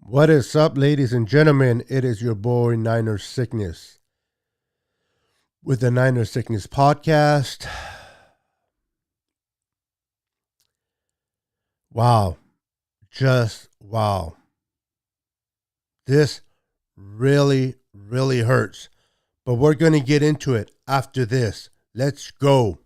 What is up, ladies and gentlemen? It is your boy Niner Sickness with the Niner Sickness podcast. Wow. Just wow. This really hurts. But we're going to get into it after this. Let's go.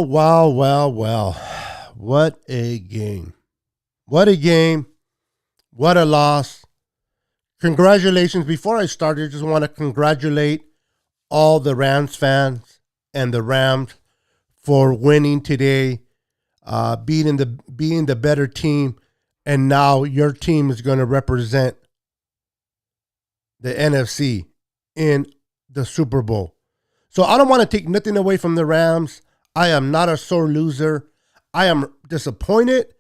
Wow. What a game. What a game. What a loss. Congratulations. Before I start, I just want to congratulate all the Rams fans and the Rams for winning today, being the better team, and now your team is going to represent the NFC in the Super Bowl. So I don't want to take nothing away from the Rams. I am not a sore loser. I am disappointed.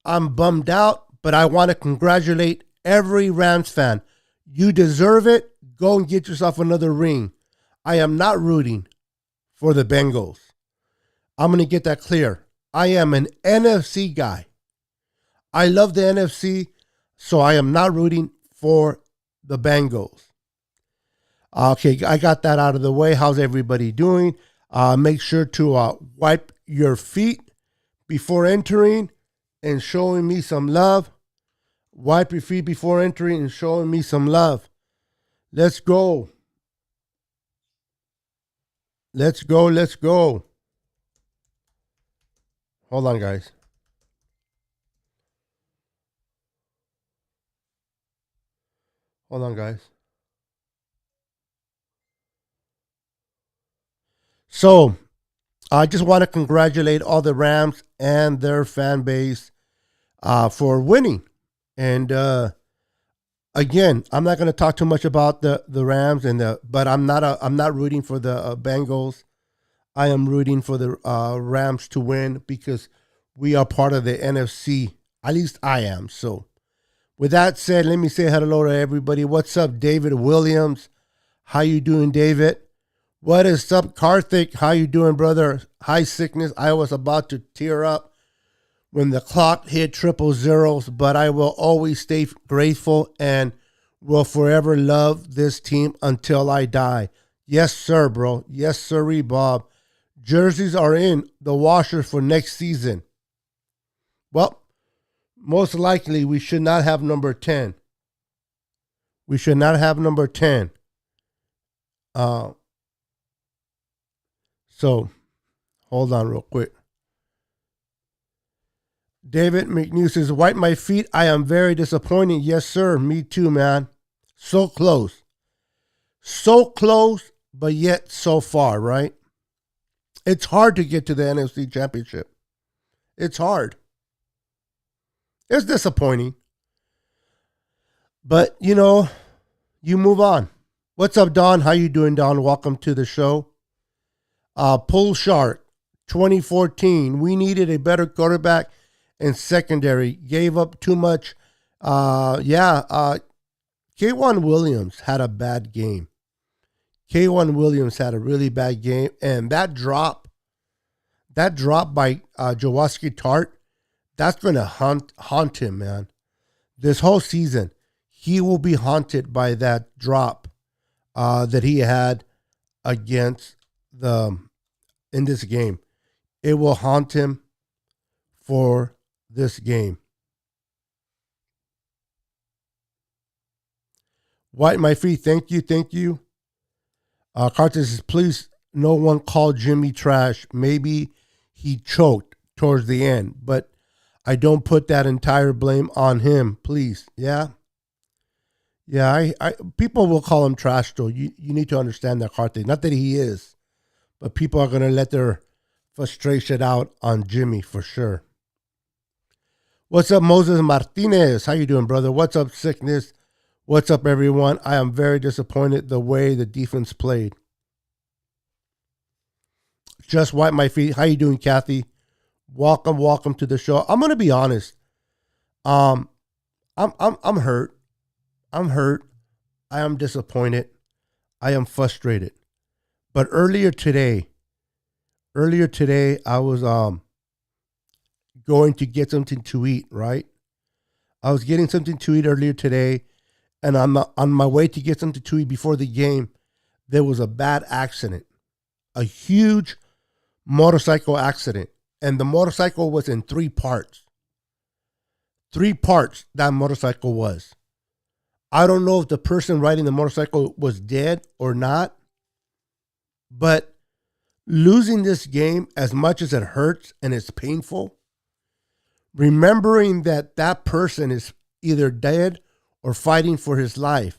I'm bummed out, but I want to congratulate every Rams fan. You deserve it. Go and get yourself another ring. I am not rooting for the Bengals. I'm going to get that clear. I am an NFC guy. I love the NFC, so I am not rooting for the Bengals. Okay, I got that out of the way. How's everybody doing? Make sure to wipe your feet before entering and showing me some love. Wipe your feet before entering and showing me some love. Let's go. Let's go. Hold on, guys. So, I just want to congratulate all the Rams and their fan base for winning. And again, I'm not going to talk too much about the Rams but I'm not rooting for the Bengals. I am rooting for the Rams to win because we are part of the NFC. At least I am. So, with that said, let me say hello to everybody. What's up, David Williams? How you doing, David? What is up, Karthik? How you doing, brother? Hi, Sickness. I was about to tear up when the clock hit 000, but I will always stay grateful and will forever love this team until I die. Yes, sir, bro. Yes, sirree, Bob. Jerseys are in the washer for next season. Well, most likely we should not have number 10. We should not have number 10. So, hold on real quick. David McNew says, wipe my feet. I am very disappointed. Yes, sir. Me too, man. So close. So close, but yet so far, right? It's hard to get to the NFC Championship. It's hard. It's disappointing. But, you move on. What's up, Don? How you doing, Don? Welcome to the show. Pull Shark, 2014. We needed a better quarterback and secondary. Gave up too much. K'Wan Williams had a bad game. K'Wan Williams had a really bad game. And that drop by Jaworski Tart, that's going to haunt him, man. This whole season, he will be haunted by that drop that he had against the in this game. It will haunt him for this game. White my feet, thank you, thank you. Carter says, please, no one called Jimmy trash. Maybe he choked towards the end, but I don't put that entire blame on him, please. Yeah. Yeah, I people will call him trash though. You need to understand that, Carter. Not that he is, but people are gonna let their frustration out on Jimmy for sure. What's up, Moses Martinez? How you doing, brother? What's up, sickness? What's up, everyone? I am very disappointed the way the defense played. Just wipe my feet. How you doing, Kathy? Welcome, welcome to the show. I'm gonna be honest. Um, I'm hurt. I'm hurt. I am disappointed. I am frustrated. But earlier today, I was going to get something to eat. Right, I was getting something to eat earlier today, and on my way to get something to eat before the game, there was a bad accident, a huge motorcycle accident, and the motorcycle was in three parts. Three parts that motorcycle was. I don't know if the person riding the motorcycle was dead or not, but losing this game, as much as it hurts and it's painful, remembering that that person is either dead or fighting for his life,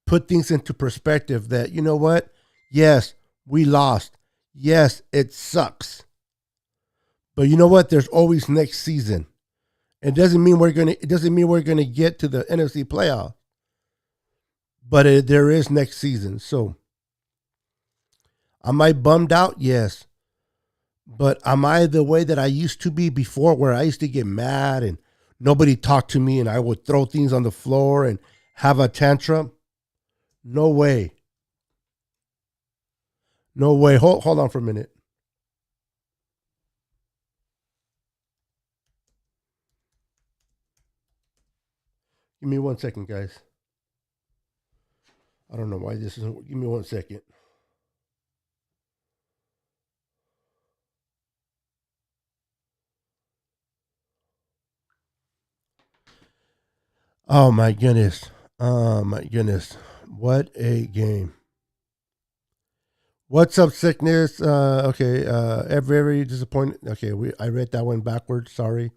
put things into perspective that, you know what? Yes, we lost. Yes, it sucks. But you know what? There's always next season. It doesn't mean we're gonna get to the NFC playoff, but there is next season. So am I bummed out? Yes. But am I the way that I used to be before, where I used to get mad and nobody talked to me and I would throw things on the floor and have a tantrum? No way. No way. Hold on for a minute. Give me 1 second, guys. I don't know why this isn't. Give me 1 second. Oh my goodness. Oh my goodness. What a game. What's up, sickness? Okay. Very disappointed. Okay, I read that one backwards. Sorry.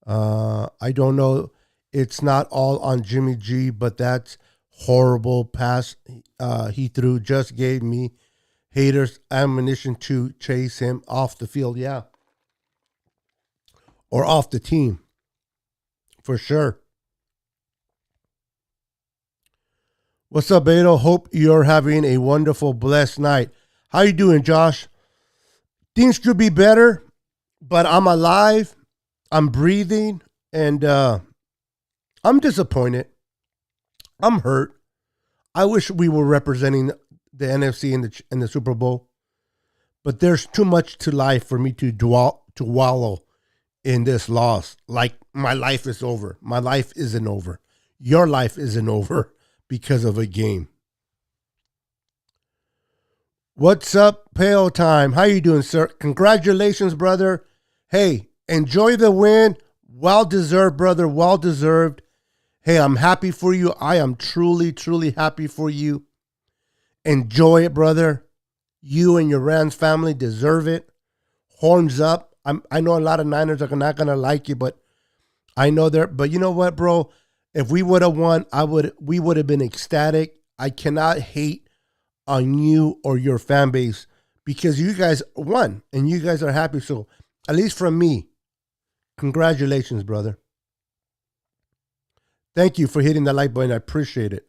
I don't know. It's not all on Jimmy G, but that's horrible pass he threw just gave me haters ammunition to chase him off the field. Yeah, or off the team for sure. What's up, Beto? Hope you're having a wonderful, blessed night. How you doing, Josh? Things could be better, but I'm alive. I'm breathing, and I'm disappointed. I'm hurt. I wish we were representing the NFC in the Super Bowl, but there's too much to life for me to dwell to wallow in this loss. Like my life is over. My life isn't over. Your life isn't over because of a game. What's up, Pale Time? How you doing, sir? Congratulations, brother. Hey, enjoy the win. Well deserved, brother. Well deserved. Hey, I'm happy for you. I am truly, truly happy for you. Enjoy it, brother. You and your Rams family deserve it. Horns up. I know a lot of Niners are not gonna like you, but I know they're. But you know what, bro? If we would have won, we would have been ecstatic. I cannot hate on you or your fan base because you guys won and you guys are happy. So at least from me, congratulations, brother. Thank you for hitting the like button. I appreciate it.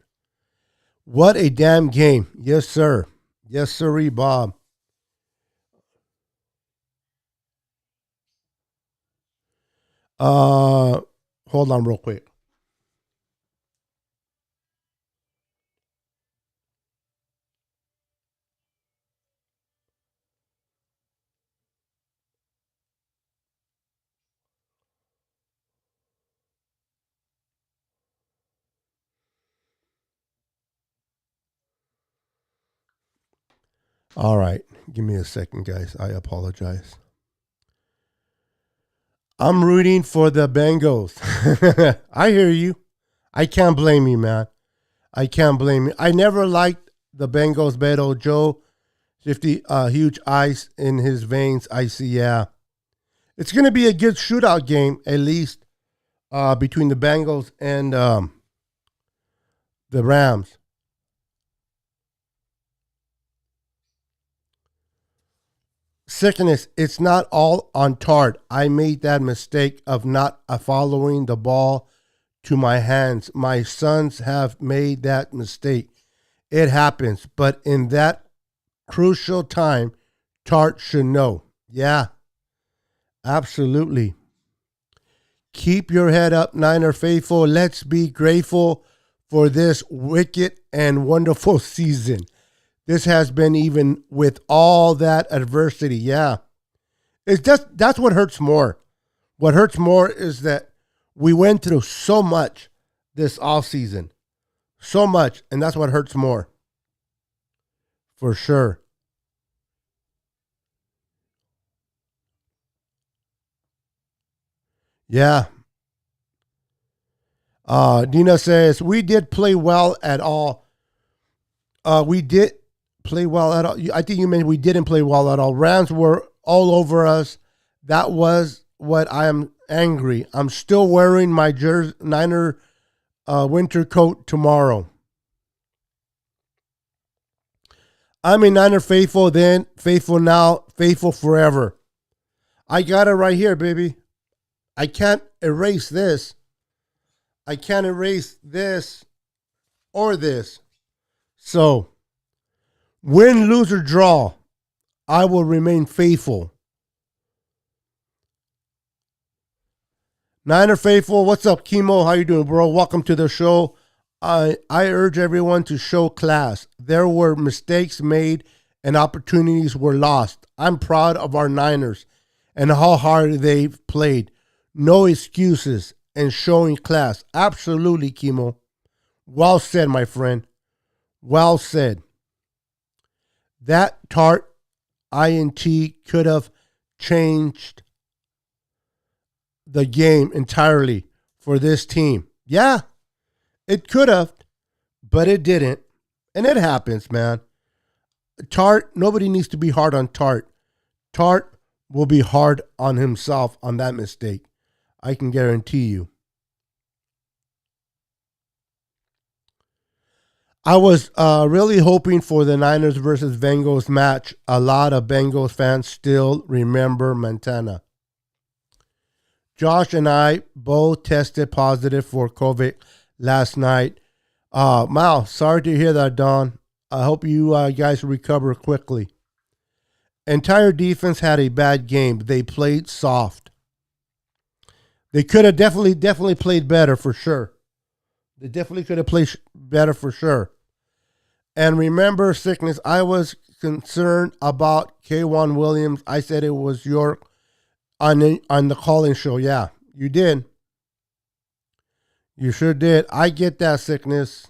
What a damn game. Yes, sir. Yes, sirree, Bob. Uh, Hold on real quick. All right. Give me a second, guys. I apologize. I'm rooting for the Bengals. I hear you. I can't blame you, man. I can't blame you. I never liked the Bengals, but old Joe, 50 huge ice in his veins. I see, yeah. It's going to be a good shootout game, at least between the Bengals and the Rams. Sickness, it's not all on Tart. I made that mistake of not following the ball to my hands. My sons have made that mistake. It happens, but in that crucial time, Tart should know. Yeah, absolutely. Keep your head up, Niner faithful. Let's be grateful for this wicked and wonderful season. This has been even with all that adversity. Yeah. It's just that's what hurts more. What hurts more is that we went through so much this off season. So much, and that's what hurts more. For sure. Yeah. Dina says we did play well at all. We did play well at all. I think you meant we didn't play well at all. Rams were all over us. That was what I am angry. I'm still wearing my jersey Niner winter coat tomorrow. I'm a Niner faithful then, faithful now, faithful forever. I got it right here, baby. I can't erase this. I can't erase this or this. So, win, lose, or draw, I will remain faithful. Niner faithful, what's up, Chemo? How you doing, bro? Welcome to the show. I urge everyone to show class. There were mistakes made and opportunities were lost. I'm proud of our Niners and how hard they've played. No excuses and showing class. Absolutely, Chemo. Well said, my friend. Well said. That tart INT could have changed the game entirely for this team. Yeah, it could have, but it didn't. And it happens, man. Tart, nobody needs to be hard on Tart. Tart will be hard on himself on that mistake. I can guarantee you. I was really hoping for the Niners versus Bengals match. A lot of Bengals fans still remember Montana. Josh and I both tested positive for COVID last night. Wow, sorry to hear that, Don. I hope you guys recover quickly. Entire defense had a bad game. They played soft. They could have definitely played better for sure. They definitely could have played better for sure. And remember, sickness, I was concerned about K1 Williams. I said it was your on the calling show. Yeah, you did. You sure did. I get that, sickness.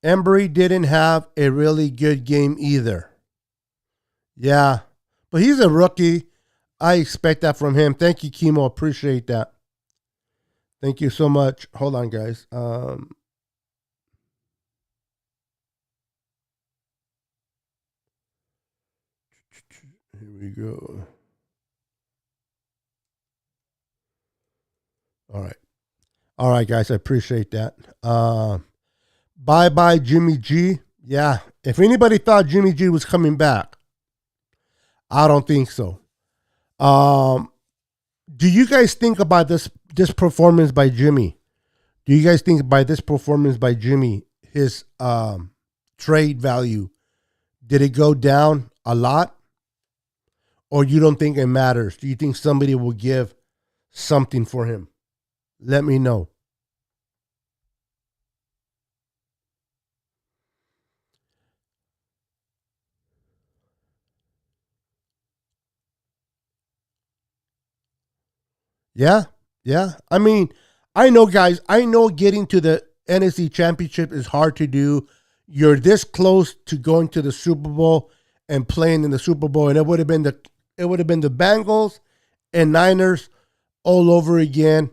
Embry didn't have a really good game either. Yeah, but he's a rookie. I expect that from him. Thank you, Chemo. Appreciate that. Thank you so much. Hold on, guys. Here we go. All right. All right, guys. I appreciate that. Bye bye, Jimmy G. Yeah. If anybody thought Jimmy G was coming back, I don't think so. Um, do you guys think about this performance by Jimmy? Do you guys think by this performance by Jimmy, his trade value, did it go down a lot? Or you don't think it matters? Do you think somebody will give something for him? Let me know. Yeah, yeah. I mean, I know, guys. I know getting to the NFC Championship is hard to do. you're this close to going to the Super Bowl and playing in the Super Bowl, and it would have been the Bengals and Niners all over again.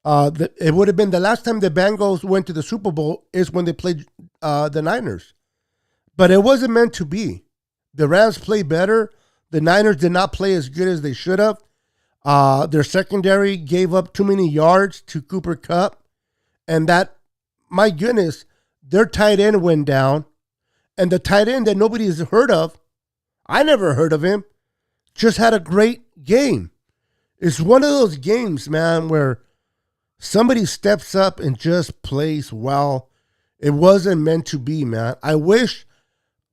It would have been the last time the Bengals went to the Super Bowl is when they played the Niners, but it wasn't meant to be. The Rams played better. The Niners did not play as good as they should have. Their secondary gave up too many yards to Cooper Kupp, and that, my goodness, their tight end went down, and the tight end that nobody has heard of, I never heard of him, just had a great game. It's one of those games, man, where somebody steps up and just plays well. It wasn't meant to be, man. I wish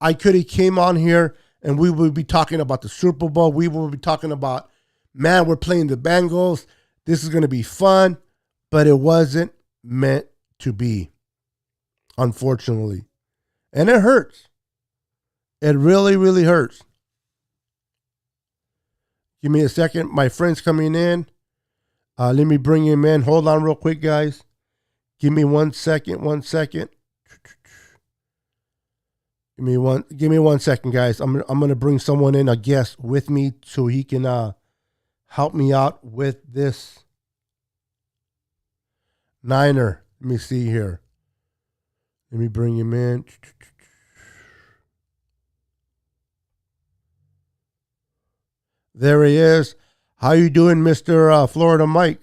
I could have came on here and we would be talking about the Super Bowl. We would be talking about, man, we're playing the Bengals. This is going to be fun. But it wasn't meant to be, unfortunately. And it hurts. It really, really hurts. Give me a second. My friend's coming in. Let me bring him in. Hold on real quick, guys. Give me 1 second. 1 second. Give me 1 second, guys. I'm gonna bring someone in, a guest with me, so he can help me out with this Niner. Let me see here. Let me bring him in. There he is. How you doing, Mr. Florida Mike?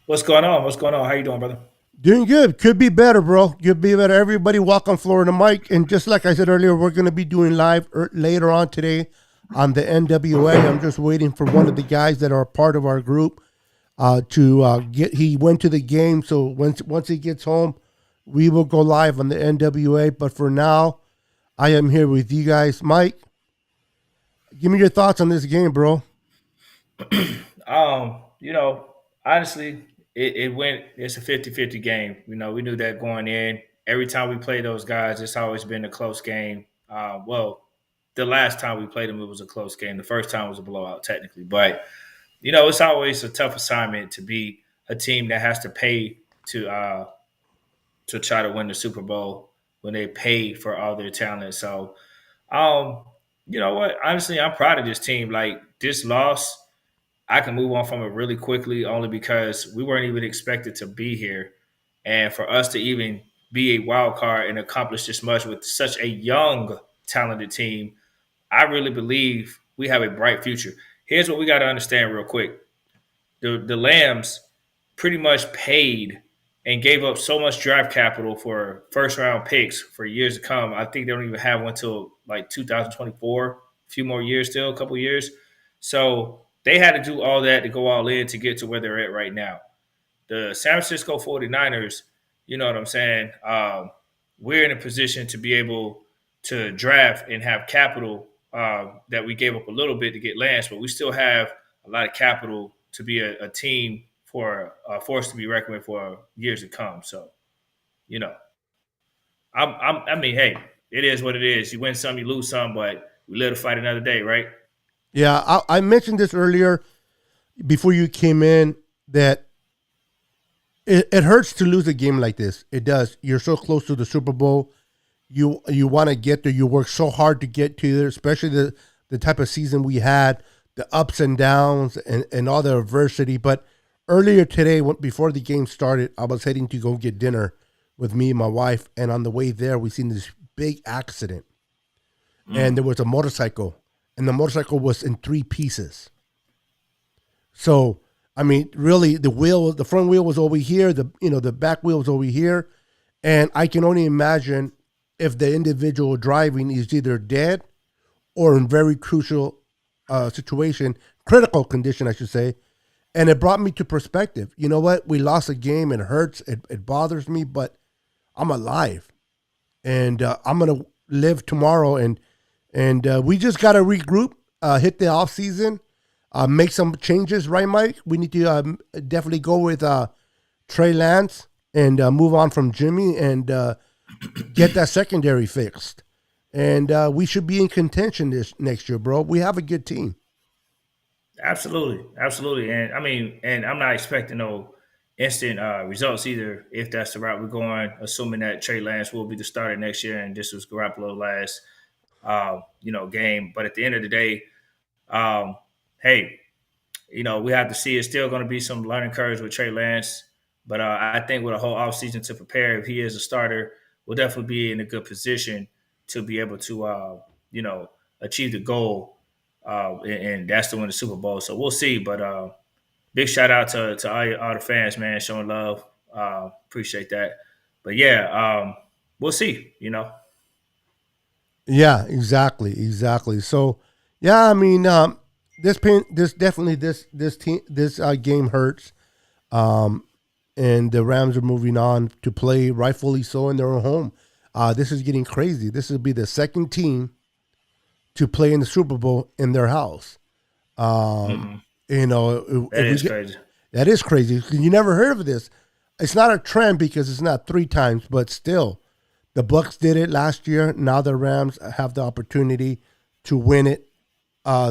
What's going on? What's going on? How you doing, brother? Doing good. Could be better, bro. Could be better. Everybody welcome Florida Mike. And just like I said earlier, we're going to be doing live later on today on the NWA. I'm just waiting for one of the guys that are part of our group to get. He went to the game, so once he gets home, we will go live on the NWA. But for now, I am here with you guys. Mike, give me your thoughts on this game, bro. You know, honestly, it went, it's a 50-50 game. You know, we knew that going in. Every time we play those guys, it's always been a close game. Well, the last time we played them, it was a close game. The first time was a blowout, technically. But, you know, it's always a tough assignment to be a team that has to pay to try to win the Super Bowl when they pay for all their talent. So, um, you know what? Honestly, I'm proud of this team. Like, this loss, I can move on from it really quickly only because we weren't even expected to be here. And for us to even be a wild card and accomplish this much with such a young, talented team, I really believe we have a bright future. Here's what we got to understand real quick. The Lambs pretty much paid and gave up so much draft capital for first round picks for years to come. I think they don't even have one till like 2024, a few more years still, a couple years. So they had to do all that to go all in to get to where they're at right now. The San Francisco 49ers, you know what I'm saying? We're in a position to be able to draft and have capital that we gave up a little bit to get Lance, but we still have a lot of capital to be a team for a force to be reckoned with for years to come. So, you know, I mean, hey, it is what it is. You win some, you lose some, but we live to fight another day, right? Yeah, I mentioned this earlier before you came in that it hurts to lose a game like this. It does. You're so close to the Super Bowl. You want to get there. You work so hard to get to there, especially the type of season we had, the ups and downs and all the adversity. But earlier today, before the game started, I was heading to go get dinner with me and my wife. And on the way there, we seen this big accident. And there was a motorcycle. And the motorcycle was in three pieces. So, I mean, really, the front wheel was over here, the back wheel was over here, and I can only imagine if the individual driving is either dead or in very crucial situation, critical condition, I should say. And it brought me to perspective. You know what? We lost a game. It hurts. It bothers me, but I'm alive, and I'm gonna live tomorrow. And we just got to regroup, hit the off season, make some changes, right, Mike? We need to definitely go with Trey Lance and move on from Jimmy and get that secondary fixed. And we should be in contention this next year, bro. We have a good team. Absolutely, absolutely. And I mean, and I'm not expecting no instant results either. If that's the route we're going, assuming that Trey Lance will be the starter next year, and this was Garoppolo's last game. But at the end of the day, um, hey, we have to see. It's still going to be some learning curves with Trey Lance, but I think with a whole offseason to prepare, if he is a starter, we'll definitely be in a good position to be able to, achieve the goal, and that's to win the Super Bowl. So we'll see. But big shout out to all the fans, man, showing love. Appreciate that. But yeah, we'll see. Yeah, exactly. So, yeah, I mean, this definitely this team this game hurts, um, and the Rams are moving on to play rightfully so in their own home. This is getting crazy. This will be the second team to play in the Super Bowl in their house. Um, Hmm. That if we is get crazy. that is crazy. You never heard of this. It's not a trend because it's not three times, but still, the Bucks did it last year. Now the Rams have the opportunity to win it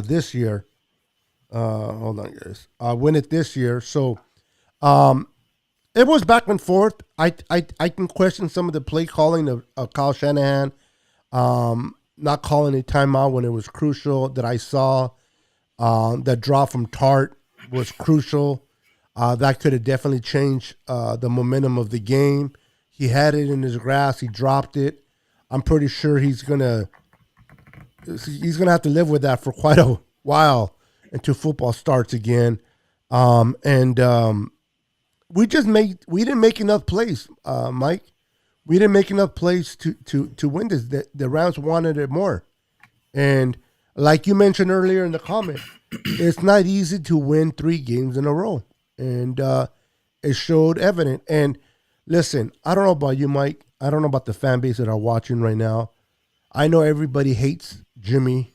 this year. Hold on, guys. Win it this year. So um, it was back and forth. I can question some of the play calling of Kyle Shanahan, not calling a timeout when it was crucial that I saw. That draw from Tart was crucial. That could have definitely changed the momentum of the game. He had it in his grasp. He dropped it. I'm pretty sure he's gonna have to live with that for quite a while until football starts again. And we didn't make enough plays, Mike. We didn't make enough plays to win this. The Rams wanted it more. And like you mentioned earlier in the comment, it's not easy to win 3 games in a row. And it showed evident. And listen, I don't know about you, Mike. I don't know about the fan base that are watching right now. I know everybody hates Jimmy.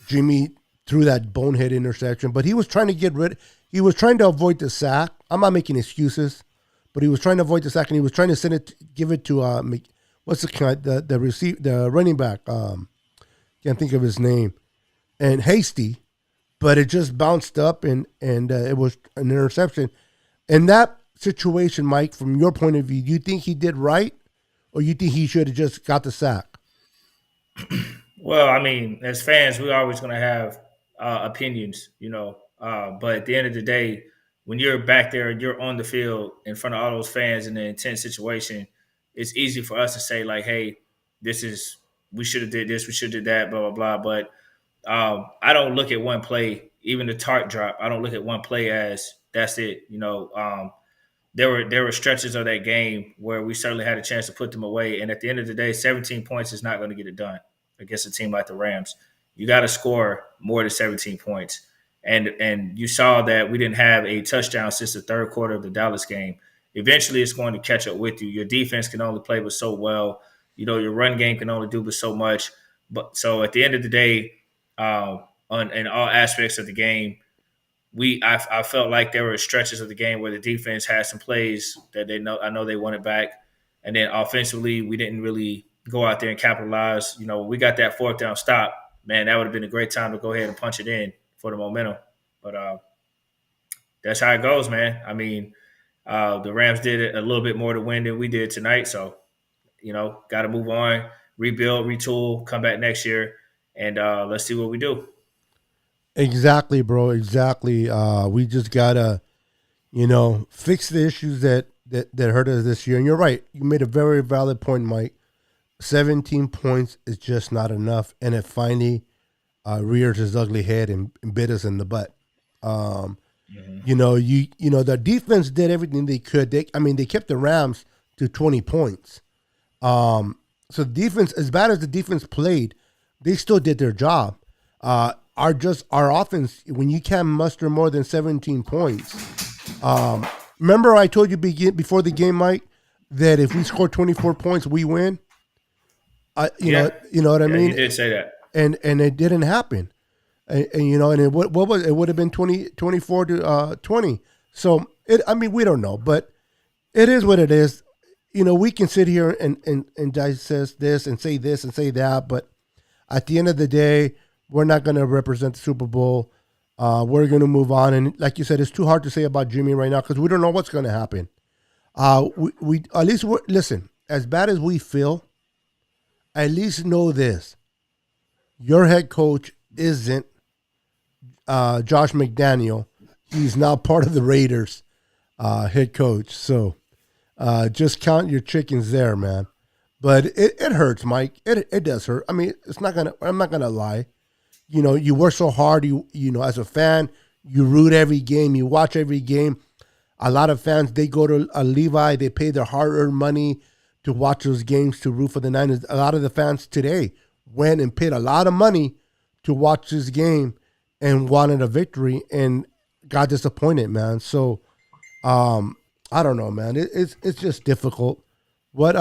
Jimmy threw that bonehead interception, but he was trying to he was trying to avoid the sack. I'm not making excuses, but he was trying to avoid the sack, and he was trying to give it to what's the running back. Can't think of his name, and Hasty, but it just bounced up and it was an interception. In that situation, Mike, from your point of view, do you think he did right, or you think he should have just got the sack? Well, I mean, as fans, we're always going to have opinions, but at the end of the day, when you're back there and you're on the field in front of all those fans in an intense situation, it's easy for us to say like, "Hey, this is we should have did this, we should have did that, blah blah blah." But I don't look at one play, even the tart drop. I don't look at one play as that's it. There were stretches of that game where we certainly had a chance to put them away. And at the end of the day, 17 points is not going to get it done against a team like the Rams. You got to score more than 17 points. And you saw that we didn't have a touchdown since the third quarter of the Dallas game. Eventually, it's going to catch up with you. Your defense can only play but so well. Your run game can only do but so much. But so at the end of the day, in all aspects of the game, I felt like there were stretches of the game where the defense had some plays that I know they wanted back, and then offensively we didn't really go out there and capitalize. We got that fourth down stop. Man, that would have been a great time to go ahead and punch it in for the momentum. But that's how it goes, man. I mean, the Rams did it a little bit more to win than we did tonight, so got to move on, rebuild, retool, come back next year, and let's see what we do. Exactly, bro. Exactly. We just gotta, fix the issues that hurt us this year. And you're right. You made a very valid point, Mike. 17 points is just not enough, and it finally rears its ugly head and bit us in the butt. Um, Mhm. the defense did everything they could. They kept the Rams to 20 points. So the defense, as bad as the defense played, they still did their job. Our offense, when you can't muster more than 17 points. Remember I told you before the game, Mike, that if we score 24 points, we win. Yeah, You know what I yeah, you mean, did say that. and it didn't happen. And what was it would have been 24 to 20. So we don't know, but it is what it is. We can sit here and dissect this and say that, but at the end of the day, we're not going to represent the Super Bowl. We're gonna move on, and like you said, it's too hard to say about Jimmy right now because we don't know what's gonna happen. We at least listen. As bad as we feel, at least know this: your head coach isn't Josh McDaniel. He's now part of the Raiders head coach. So just count your chickens there, man. But it hurts, Mike. It does hurt. I mean, it's not gonna. I'm not gonna lie. You work so hard. As a fan, you root every game. You watch every game. A lot of fans, they go to a Levi. They pay their hard-earned money to watch those games, to root for the Niners. A lot of the fans today went and paid a lot of money to watch this game and wanted a victory and got disappointed, man. So I don't know, man. It's just difficult. What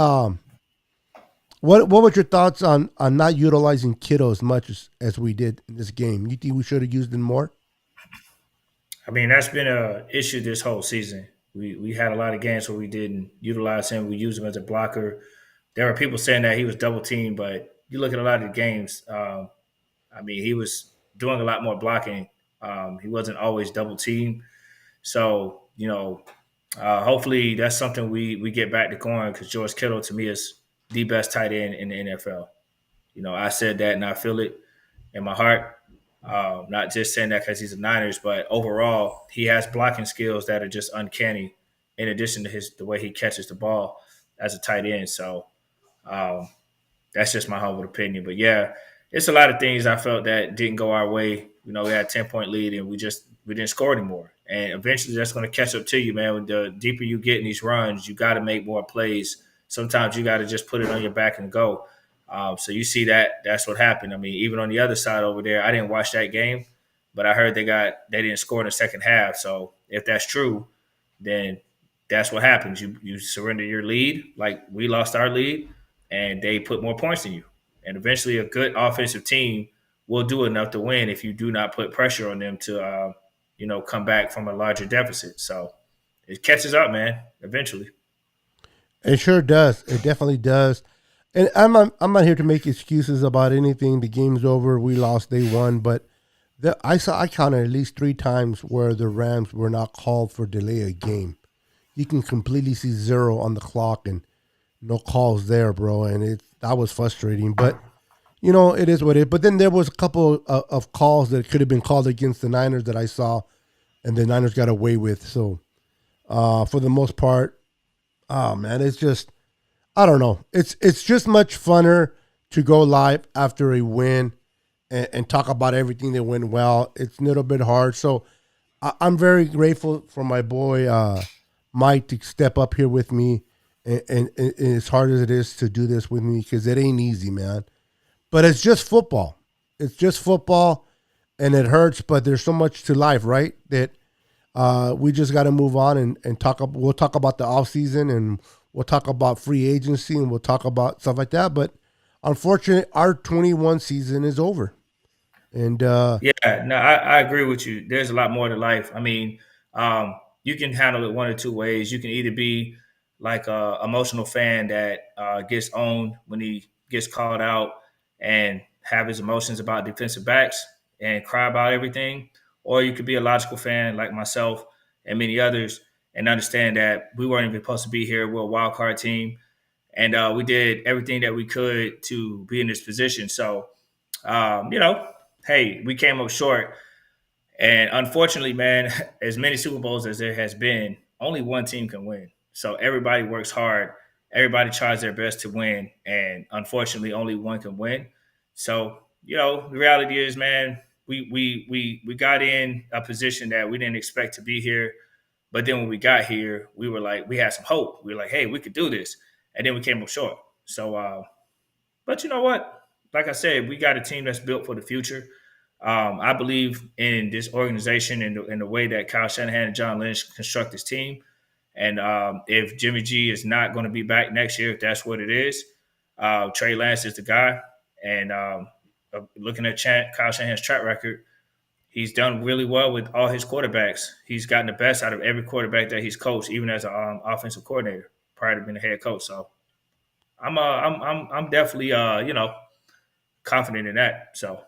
what was your thoughts on not utilizing Kittle as much as we did in this game? You think we should have used him more? I mean, that's been a issue this whole season. We had a lot of games where we didn't utilize him. We used him as a blocker. There were people saying that he was double teamed, but you look at a lot of the games. I mean, he was doing a lot more blocking. He wasn't always double teamed. So hopefully that's something we get back to going because George Kittle to me is the best tight end in the NFL. I said that and I feel it in my heart. Not just saying that because he's a Niners, but overall, he has blocking skills that are just uncanny. In addition to the way he catches the ball as a tight end, so um, that's just my humble opinion. But yeah, it's a lot of things I felt that didn't go our way. We had a 10-point lead and we didn't score anymore. And eventually, that's going to catch up to you, man. When the deeper you get in these runs, you got to make more plays. Sometimes you got to just put it on your back and go. So you see that that's what happened. I mean, even on the other side over there, I didn't watch that game, but I heard they didn't score in the second half. So if that's true, then that's what happens. You surrender your lead, like we lost our lead, and they put more points than you. And eventually, a good offensive team will do enough to win if you do not put pressure on them to come back from a larger deficit. So it catches up, man. Eventually. It sure does. It definitely does. And I'm not here to make excuses about anything. The game's over. We lost. They won. But I counted at least three times where the Rams were not called for delay a game. You can completely see zero on the clock and no calls there, bro. And that was frustrating. But it is what it is. But then there was a couple of calls that could have been called against the Niners that I saw, and the Niners got away with. So for the most part, oh man, it's just I don't know. It's just much funner to go live after a win and talk about everything that went well. It's a little bit hard. So I'm very grateful for my boy Mike to step up here with me, and as hard as it is to do this with me because it ain't easy, man. But it's just football. It's just football, and it hurts. But there's so much to life, right? That we just got to move on and talk. We'll talk about the off season, and we'll talk about free agency, and we'll talk about stuff like that. But unfortunately, our 21 season is over. And Yeah, no, I agree with you. There's a lot more to life. I mean, you can handle it one or two ways. You can either be like a emotional fan that gets owned when he gets called out and have his emotions about defensive backs and cry about everything, or you could be a logical fan like myself and many others and understand that we weren't even supposed to be here. We're a wild card team, and we did everything that we could to be in this position. So, hey, we came up short. And unfortunately, man, as many Super Bowls as there has been, only one team can win. So everybody works hard. Everybody tries their best to win. And unfortunately, only one can win. So, the reality is, man, we got in a position that we didn't expect to be here. But then when we got here, we were like, we had some hope. We were like, hey, we could do this. And then we came up short. So, but you know what? Like I said, we got a team that's built for the future. I believe in this organization and the way that Kyle Shanahan and John Lynch construct this team. And if Jimmy G is not going to be back next year, if that's what it is, Trey Lance is the guy. And looking at Kyle Shanahan's track record, he's done really well with all his quarterbacks. He's gotten the best out of every quarterback that he's coached, even as an offensive coordinator prior to being a head coach. So I'm definitely confident in that. So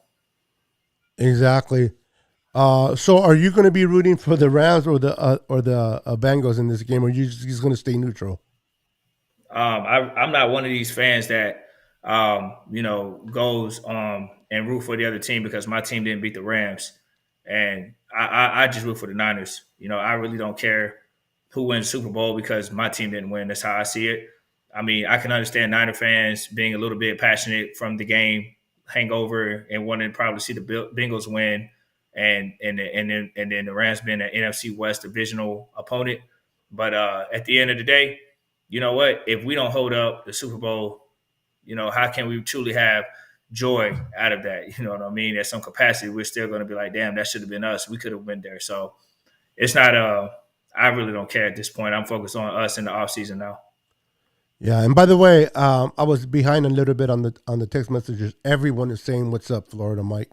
exactly. So are you going to be rooting for the Rams or the Bengals in this game, or are you just going to stay neutral? I'm not one of these fans that goes and root for the other team because my team didn't beat the Rams, and I just root for the Niners. I really don't care who wins the Super Bowl because my team didn't win. That's how I see it. I mean, I can understand Niner fans being a little bit passionate from the game hangover and wanting to probably see the Bengals win, and then the Rams being an NFC West divisional opponent. But at the end of the day, you know what? If we don't hold up the Super Bowl, how can we truly have joy out of that? You know what I mean? At some capacity, we're still going to be like, damn, that should have been us. We could have been there. So it's not. I really don't care at this point. I'm focused on us in the off season now. Yeah, and by the way, I was behind a little bit on the text messages. Everyone is saying, "What's up, Florida, Mike?"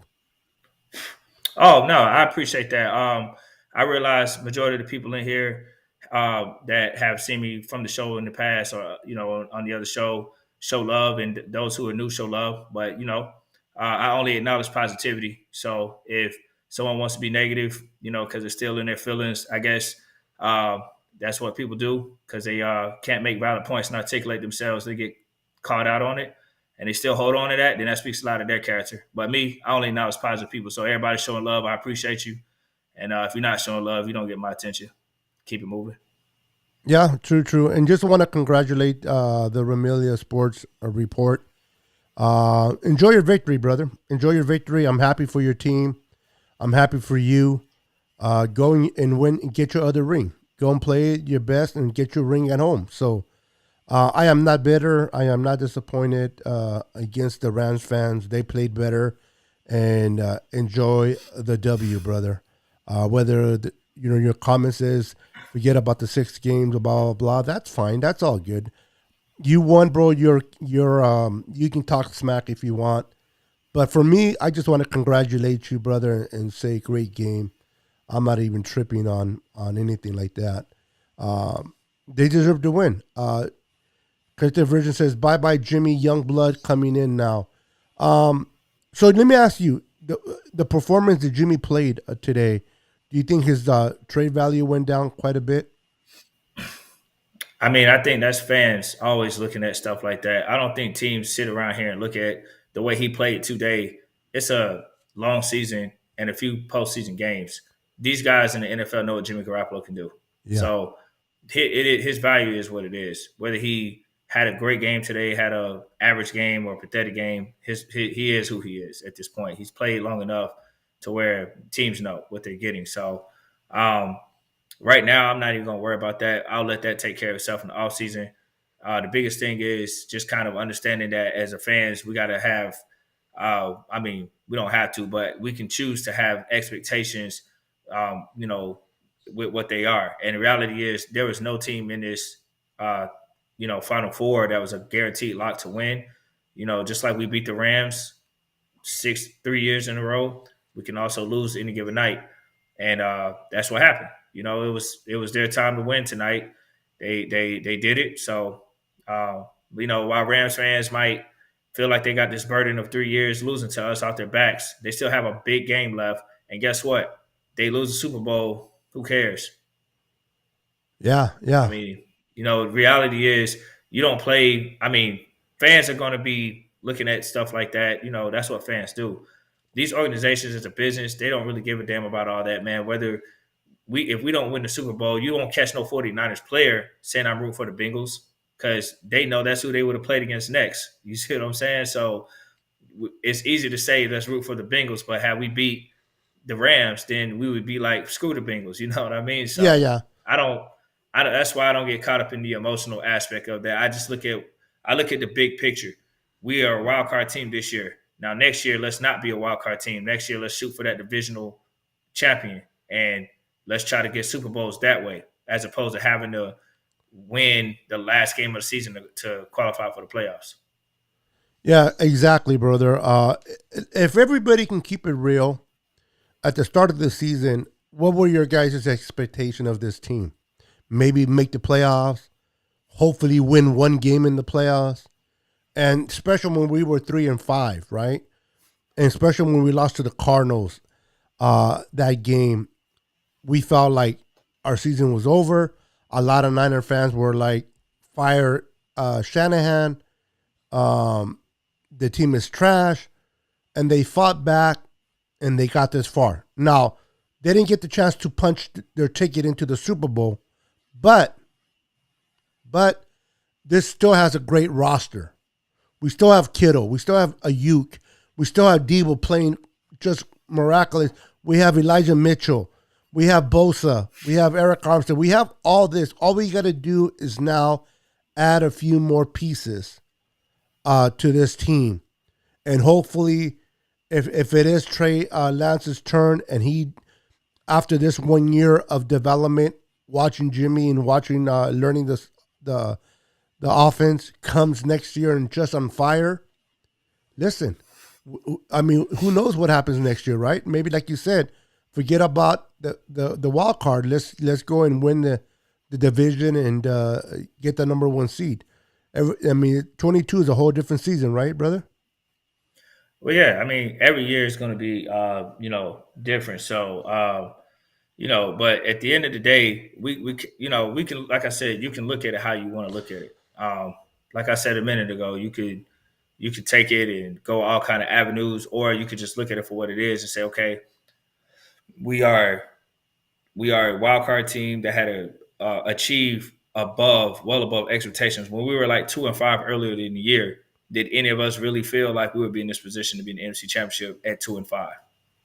Oh no, I appreciate that. I realize majority of the people in here that have seen me from the show in the past, or on the other show love, and those who are new show love. But I only acknowledge positivity. So if someone wants to be negative, because they're still in their feelings, I guess uh, that's what people do because they can't make valid points and articulate themselves. They get caught out on it and they still hold on to that, then that speaks a lot of their character. But me, I only acknowledge positive people. So everybody showing love, I appreciate you. And if you're not showing love, you don't get my attention. Keep it moving. Yeah, true, true. And just want to congratulate the Ramelia Sports Report. Enjoy your victory, brother. Enjoy your victory. I'm happy for your team. I'm happy for you. Go and win and get your other ring. Go and play your best and get your ring at home. So I am not bitter. I am not disappointed against the Rams fans. They played better, and enjoy the W, brother. Whether your comments is forget about the 6 games, blah blah blah. That's fine. That's all good. You won, bro. You can talk smack if you want, but for me, I just want to congratulate you, brother, and say great game. I'm not even tripping on anything like that. They deserve to win. Creative Virgin says, bye bye, Jimmy Youngblood coming in now. So let me ask you the performance that Jimmy played today. Do you think his trade value went down quite a bit? I mean, I think that's fans always looking at stuff like that. I don't think teams sit around here and look at the way he played today. It's a long season and a few postseason games. These guys in the NFL know what Jimmy Garoppolo can do. Yeah. So his value is what it is. Whether he had a great game today, had a average game or a pathetic game, he is who he is at this point. He's played long enough to where teams know what they're getting. So right now, I'm not even going to worry about that. I'll let that take care of itself in the offseason. The biggest thing is just kind of understanding that as a fans, we got to have, we don't have to, but we can choose to have expectations, with what they are. And the reality is there was no team in this, Final Four that was a guaranteed lock to win. Just like we beat the Rams 3 years in a row, we can also lose any given night. And that's what happened. It was their time to win tonight. They did it. So while Rams fans might feel like they got this burden of 3 years losing to us off their backs, they still have a big game left. And guess what? They lose the Super Bowl. Who cares? Yeah, I yeah. mean, reality is you don't play. I mean, fans are going to be looking at stuff like that. That's what fans do. These organizations, as a business, they don't really give a damn about all that, man. Whether if we don't win the Super Bowl, you won't catch no 49ers player saying I'm rooting for the Bengals because they know that's who they would have played against next. You see what I'm saying? So it's easy to say let's root for the Bengals, but had we beat the Rams, then we would be like screw the Bengals. You know what I mean? Yeah, So yeah. I don't. That's why I don't get caught up in the emotional aspect of that. I look at the big picture. We are a wild card team this year. Now next year, let's not be a wild card team. Next year, let's shoot for that divisional champion and let's try to get Super Bowls that way, as opposed to having to win the last game of the season to qualify for the playoffs. Yeah, exactly, brother. If everybody can keep it real at the start of the season, what were your guys' expectation of this team? Maybe make the playoffs, hopefully win one game in the playoffs, and especially when we were 3-5, right? And especially when we lost to the Cardinals. that game, we felt like our season was over. A lot of Niner fans were like, "Fire Shanahan. Um, the team is trash," and they fought back and they got this far. Now, they didn't get the chance to punch their ticket into the Super Bowl, but this still has a great roster. We still have Kittle. We still have Ayuk. We still have Debo playing just miraculous. We have Elijah Mitchell. We have Bosa. We have Eric Armstead. We have all this. All we got to do is now add a few more pieces to this team. And hopefully, if it is Trey Lance's turn and he, after this 1 year of development, watching Jimmy and watching, learning the offense, comes next year and just on fire, listen, I mean, who knows what happens next year, right? Maybe, like you said, forget about the wild card. Let's go and win the division and get the number one seed. I mean, 22 is a whole different season, right, brother? Well, yeah, I mean, every year is going to be, different. So, but at the end of the day, we can, like I said, you can look at it how you want to look at it. Like I said a minute ago, you could take it and go all kind of avenues, or you could just look at it for what it is and say, okay, we are we are a wild card team that had to achieve well above expectations. When we were like 2-5 earlier in the year, did any of us really feel like we would be in this position to be in the NFC Championship at 2-5?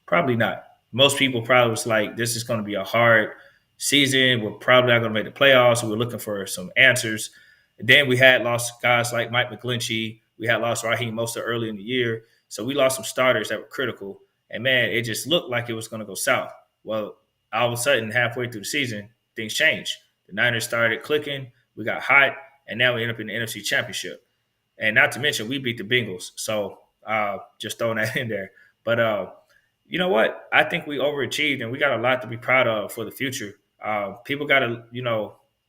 Probably not. Most people probably was like, this is going to be a hard season. We're probably not going to make the playoffs. So we're looking for some answers. And then we had lost guys like Mike McGlinchey. We had lost Raheem Mostert early in the year. So we lost some starters that were critical. And, man, it just looked like it was going to go south. Well, all of a sudden, halfway through the season, things changed. The Niners started clicking. We got hot. And now we end up in the NFC Championship. And not to mention, we beat the Bengals. So just throwing that in there. But you know what? I think we overachieved, and we got a lot to be proud of for the future. People got to,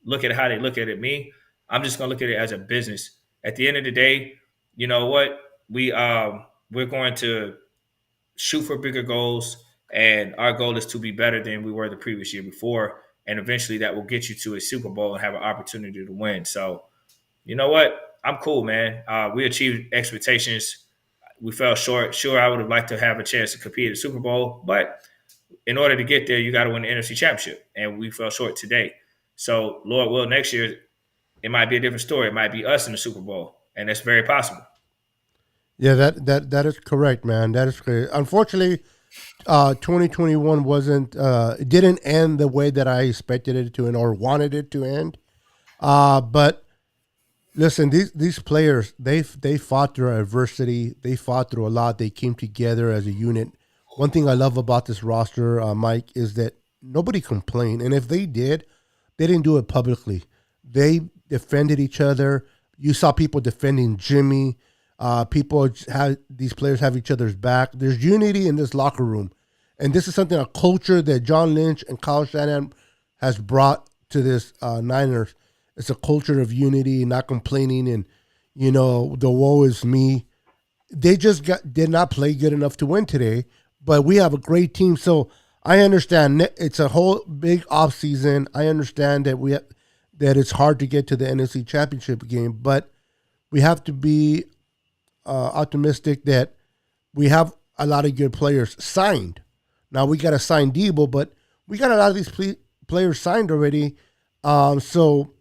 look at how they look at it. Me, I'm just going to look at it as a business. At the end of the day, you know what? We're going to shoot for bigger goals, and our goal is to be better than we were the previous year before. And eventually that will get you to a Super Bowl and have an opportunity to win. So, you know what? I'm cool, man. We achieved expectations. We fell short. Sure, I would have liked to have a chance to compete at the Super Bowl, but in order to get there, you got to win the NFC Championship, and we fell short today. So, Lord will, next year it might be a different story. It might be us in the Super Bowl, and that's very possible. Yeah, that is correct, man. That is correct. Unfortunately, 2021 wasn't it didn't end the way that I expected it to end or wanted it to end. But listen, these players, they fought through adversity. They fought through a lot. They came together as a unit. One thing I love about this roster, Mike, is that nobody complained, and if they did, they didn't do it publicly. They defended each other. You saw people defending Jimmy. People have these players have each other's back. There's unity in this locker room, and this is something, a culture that John Lynch and Kyle Shanahan has brought to this Niners. It's a culture of unity, not complaining, and the woe is me. They just did not play good enough to win today, but we have a great team. So I understand it's a whole big off season. I understand that it's hard to get to the NFC Championship game, but we have to be optimistic that we have a lot of good players signed. Now we got to sign Debo, but we got a lot of these players signed already. So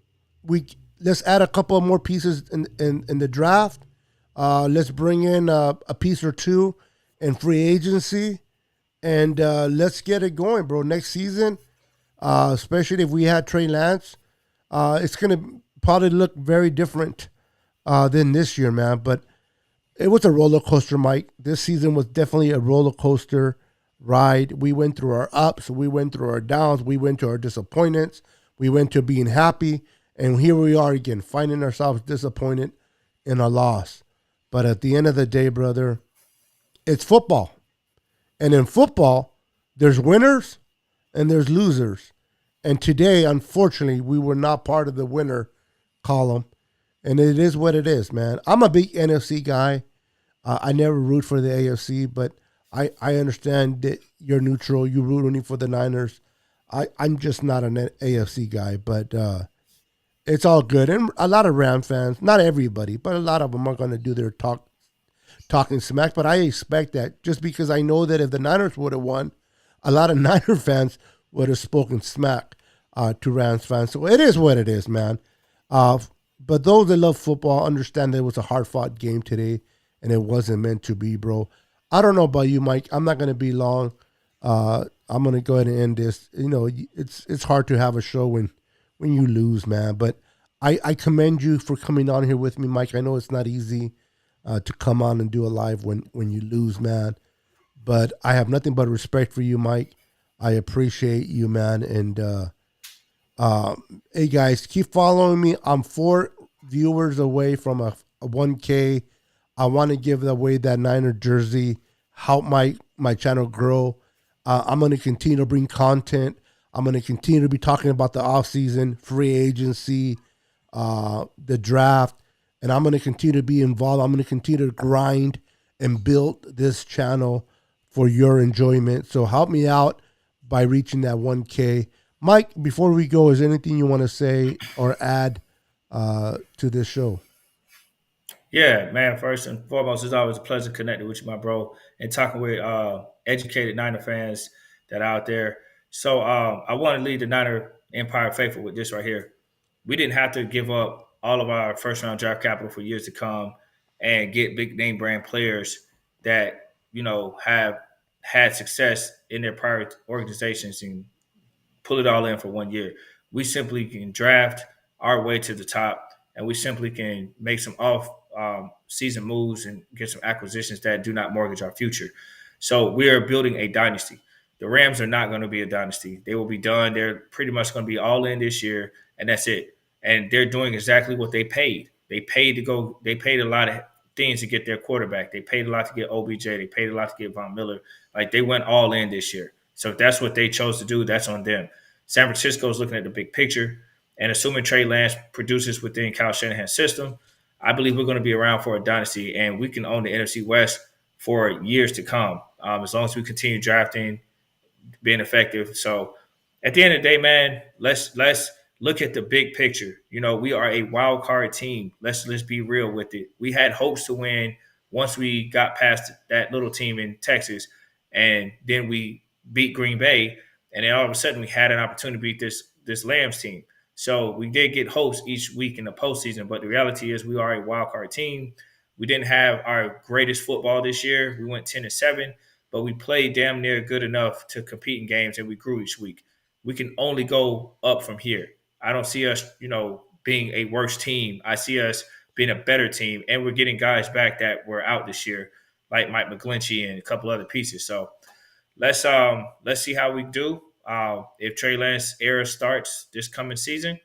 let's add a couple of more pieces in the draft. Let's bring in a piece or two in free agency, and let's get it going, bro. Next season, especially if we had Trey Lance, it's gonna probably look very different than this year, man. But it was a roller coaster, Mike. This season was definitely a roller coaster ride. We went through our ups, we went through our downs, we went to our disappointments, we went to being happy, and here we are again, finding ourselves disappointed in a loss. But at the end of the day, brother, it's football. And in football, there's winners and there's losers. And today, unfortunately, we were not part of the winner column. And it is what it is, man. I'm a big NFC guy. I never root for the AFC, but I understand that you're neutral. You're rooting for the Niners. I'm just not an AFC guy, but it's all good. And a lot of Ram fans, not everybody, but a lot of them are going to do their talking smack. But I expect that just because I know that if the Niners would have won, a lot of Niner fans would have spoken smack to Rams fans. So it is what it is, man. But those that love football understand that it was a hard fought game today, and it wasn't meant to be, bro. I don't know about you, Mike. I'm not going to be long. I'm going to go ahead and end this. You know, it's hard to have a show when you lose, man. But I commend you for coming on here with me, Mike. I know it's not easy to come on and do a live when you lose, man. But I have nothing but respect for you, Mike. I appreciate you, man. And hey, guys, keep following me. I'm 4 viewers away from a 1K. I want to give away that Niner jersey, help my channel grow. I'm going to continue to bring content. I'm going to continue to be talking about the offseason, free agency, the draft, and I'm going to continue to be involved. I'm going to continue to grind and build this channel for your enjoyment. So help me out by reaching that 1K. Mike, before we go, is there anything you want to say or add to this show? Yeah, man. First and foremost, it's always a pleasure connecting with you, my bro, and talking with educated Niner fans that are out there. So I want to lead the Niner Empire faithful with this right here. We didn't have to give up all of our first round draft capital for years to come and get big name brand players that have had success in their prior organizations and pull it all in for 1 year. We simply can draft our way to the top, and we simply can make some off season moves and get some acquisitions that do not mortgage our future. So we are building a dynasty. The Rams are not going to be a dynasty. They will be done. They're pretty much going to be all in this year, and that's it. And they're doing exactly what they paid. They paid to go. They paid a lot of things to get their quarterback. They paid a lot to get OBJ. They paid a lot to get Von Miller. Like, they went all in this year. So if that's what they chose to do, that's on them. San Francisco is looking at the big picture, and assuming Trey Lance produces within Kyle Shanahan's system, I believe we're going to be around for a dynasty, and we can own the NFC West for years to come, as long as we continue drafting, being effective. So at the end of the day, man, let's look at the big picture. We are a wild card team. Let's be real with it. We had hopes to win once we got past that little team in Texas, and then we beat Green Bay, and then all of a sudden we had an opportunity to beat this Lambs team. So we did get hopes each week in the postseason, but the reality is we are a wild card team. We didn't have our greatest football this year. We went 10-7, but we played damn near good enough to compete in games, and we grew each week. We can only go up from here. I don't see us, being a worse team. I see us being a better team, and we're getting guys back that were out this year, like Mike McGlinchey and a couple other pieces. So let's see how we do. If Trey Lance era starts this coming season,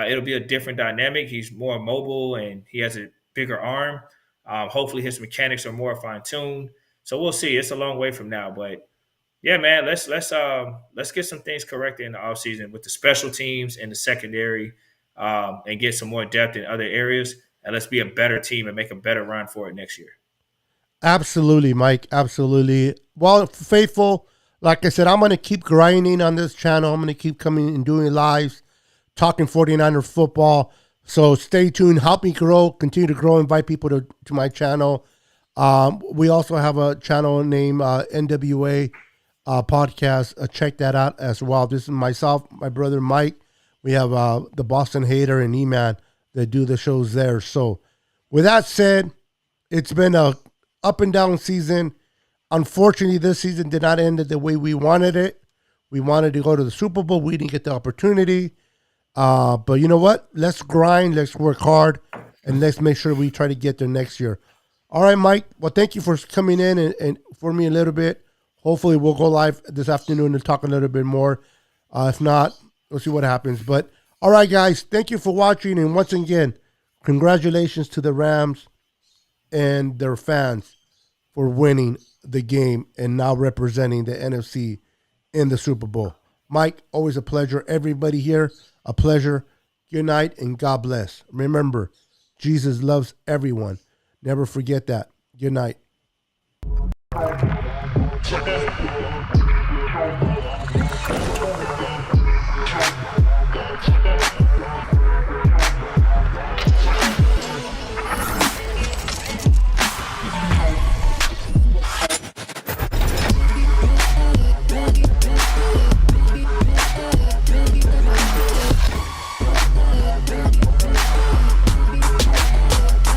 it'll be a different dynamic. He's more mobile and he has a bigger arm. Hopefully his mechanics are more fine-tuned. So we'll see. It's a long way from now, but yeah, man, let's get some things corrected in the offseason with the special teams and the secondary, and get some more depth in other areas. And let's be a better team and make a better run for it next year. Absolutely, Mike. Absolutely. Well, faithful, like I said, I'm going to keep grinding on this channel. I'm going to keep coming and doing lives, talking 49er football. So stay tuned. Help me grow, continue to grow, invite people to my channel. We also have a channel named NWA podcast. Check that out as well. This is myself, my brother Mike. We have the Boston Hater and E-Man that do the shows there. So with that said, it's been a up and down season. Unfortunately, this season did not end the way we wanted it. We wanted to go to the Super Bowl. We didn't get the opportunity. But you know what? Let's grind. Let's work hard. And let's make sure we try to get there next year. All right, Mike. Well, thank you for coming in and for me a little bit. Hopefully, we'll go live this afternoon and talk a little bit more. If not, we'll see what happens. But all right, guys. Thank you for watching. And once again, congratulations to the Rams and their fans for winning the game and now representing the NFC in the Super Bowl. Mike, always a pleasure. Everybody here, a pleasure. Good night and God bless. Remember, Jesus loves everyone. Never forget that. Good night.